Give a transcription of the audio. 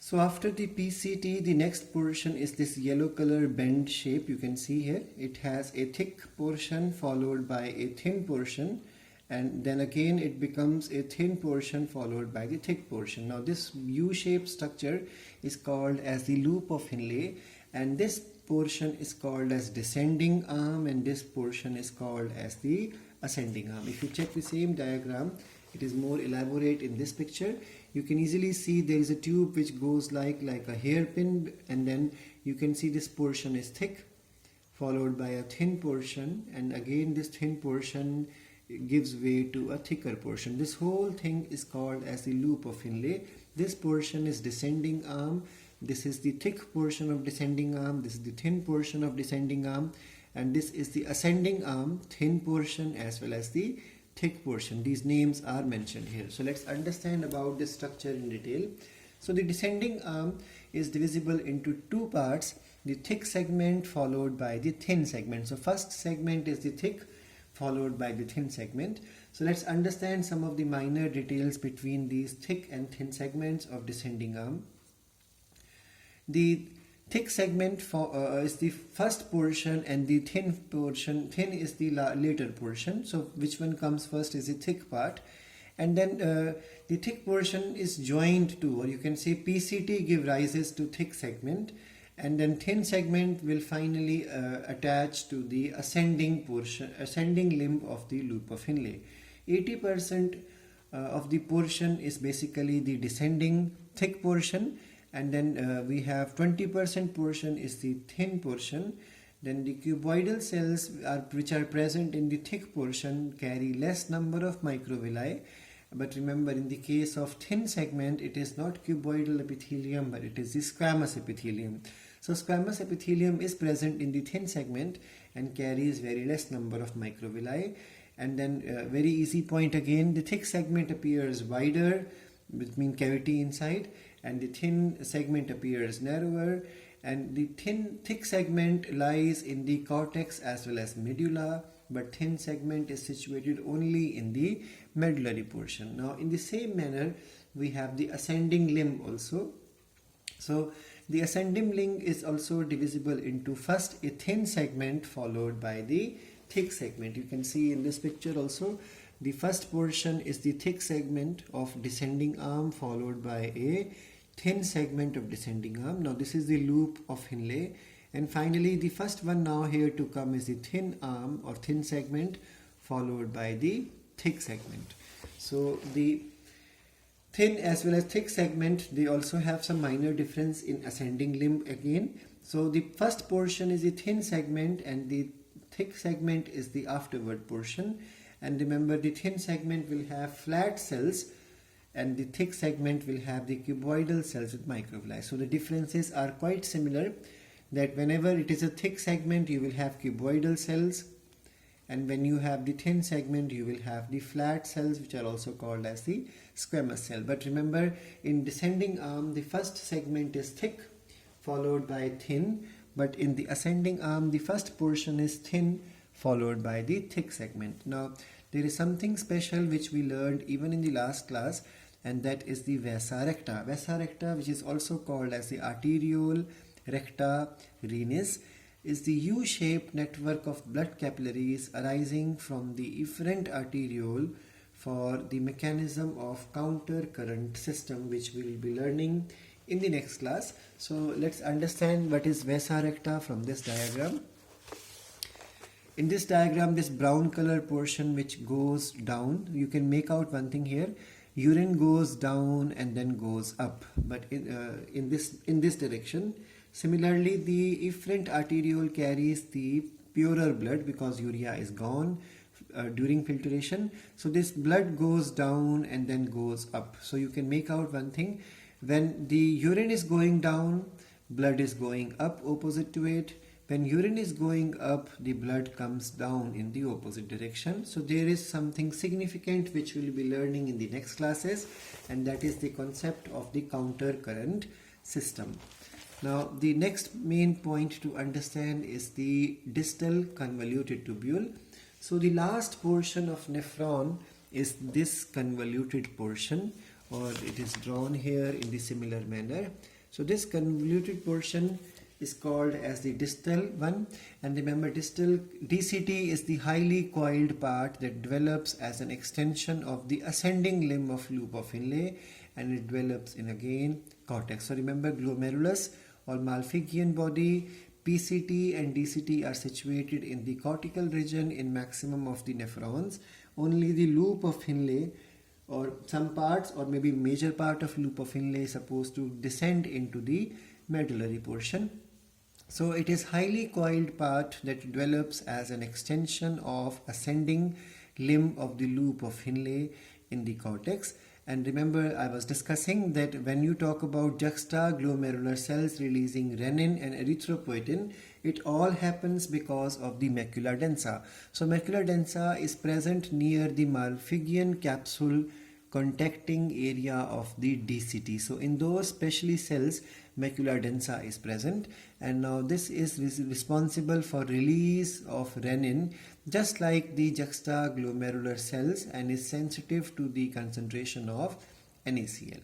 So after the PCT, the next portion is this yellow color bend shape. You can see here it has a thick portion followed by a thin portion, and then again it becomes a thin portion followed by the thick portion. Now this U-shaped structure is called as the loop of Inlay, and this portion is called as descending arm, and this portion is called as the ascending arm. If you check the same diagram, it is more elaborate in this picture. You can easily see there is a tube which goes like a hairpin, and then you can see this portion is thick followed by a thin portion, and again this thin portion gives way to a thicker portion. This whole thing is called as the loop of Inlay. This portion is descending arm. This is the thick portion of descending arm. This is the thin portion of descending arm, and this is the ascending arm, thin portion as well as the thick portion. These names are mentioned here. So let's understand about this structure in detail. So the descending arm is divisible into two parts, the thick segment followed by the thin segment. So first segment is the thick followed by the thin segment. So let's understand some of the minor details between these thick and thin segments of descending arm. The thick segment is the first portion, and the thin is the later portion. So which one comes first is the thick part, and then the thick portion is joined to, or you can say PCT give rises to thick segment, and then thin segment will finally attach to the ascending limb of the loop of Inlay. 80% of the portion is basically the descending thick portion, and then we have 20% portion is the thin portion. Then the cuboidal cells which are present in the thick portion carry less number of microvilli, but remember, in the case of thin segment, it is not cuboidal epithelium, but it is the squamous epithelium. So squamous epithelium is present in the thin segment and carries very less number of microvilli. And then very easy point again, the thick segment appears wider, which means cavity inside, and the thin segment appears narrower, and the thick segment lies in the cortex as well as medulla, but thin segment is situated only in the medullary portion. Now in the same manner, we have the ascending limb also. So the ascending limb is also divisible into first a thin segment followed by the thick segment. You can see in this picture also, the first portion is the thick segment of descending arm followed by a thin segment of descending arm. Now this is the loop of Inlay, and finally the first one now here to come is the thin arm or thin segment followed by the thick segment. So the thin as well as thick segment, they also have some minor difference in ascending limb again. So the first portion is the thin segment and the thick segment is the afterward portion. And remember, the thin segment will have flat cells and the thick segment will have the cuboidal cells with microvilli. So the differences are quite similar, that whenever it is a thick segment you will have cuboidal cells, and when you have the thin segment you will have the flat cells, which are also called as the squamous cell. But remember, in descending arm the first segment is thick followed by thin, but in the ascending arm the first portion is thin followed by the thick segment. Now there is something special which we learned even in the last class, and that is the Vasa Recta. Vasa Recta, which is also called as the arteriole recta renis, is the U-shaped network of blood capillaries arising from the efferent arteriole for the mechanism of counter current system, which we will be learning in the next class. So let's understand what is Vasa Recta from this diagram. In this diagram, this brown color portion which goes down, you can make out one thing here. Urine goes down and then goes up, but in this direction. Similarly, the efferent arteriole carries the purer blood because urea is gone during filtration. So this blood goes down and then goes up. So you can make out one thing. When the urine is going down, blood is going up opposite to it. When urine is going up, the blood comes down in the opposite direction. So there is something significant which we will be learning in the next classes, and that is the concept of the counter current system. Now the next main point to understand is the distal convoluted tubule. So the last portion of nephron is this convoluted portion, or it is drawn here in the similar manner. So this convoluted portion is called as the distal one, and remember distal DCT is the highly coiled part that develops as an extension of the ascending limb of loop of Inlay, and it develops in again cortex. So remember, glomerulus or Malpighian body, PCT and DCT are situated in the cortical region in maximum of the nephrons. Only the loop of Inlay or some parts or maybe major part of loop of Inlay is supposed to descend into the medullary portion. So it is highly coiled part that develops as an extension of ascending limb of the loop of Inlay in the cortex. And remember, I was discussing that when you talk about juxtaglomerular cells releasing renin and erythropoietin, it all happens because of the macula densa. So macula densa is present near the Malpighian capsule contacting area of the DCT. So in those specially cells, macula densa is present, and now this is responsible for release of renin just like the juxtaglomerular cells, and is sensitive to the concentration of NaCl.